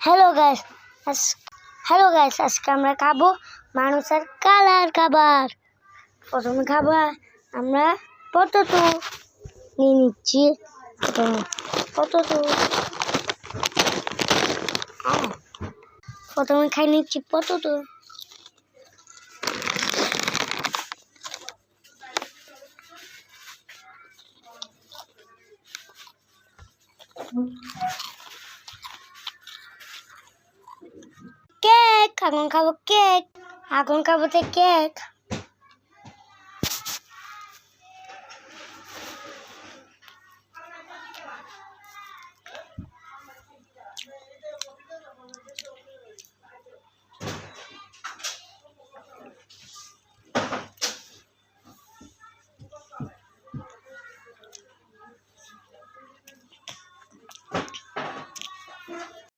Hello guys hello guys আজকে আমরা খাবো মানুষের কালার খাবার। প্রথমে খাবার আমরা পটেটো নিয়ে নিচ্ছি। প্রথমে খাই নিচ্ছি পটেটো। কেক এখন খাবো কেক।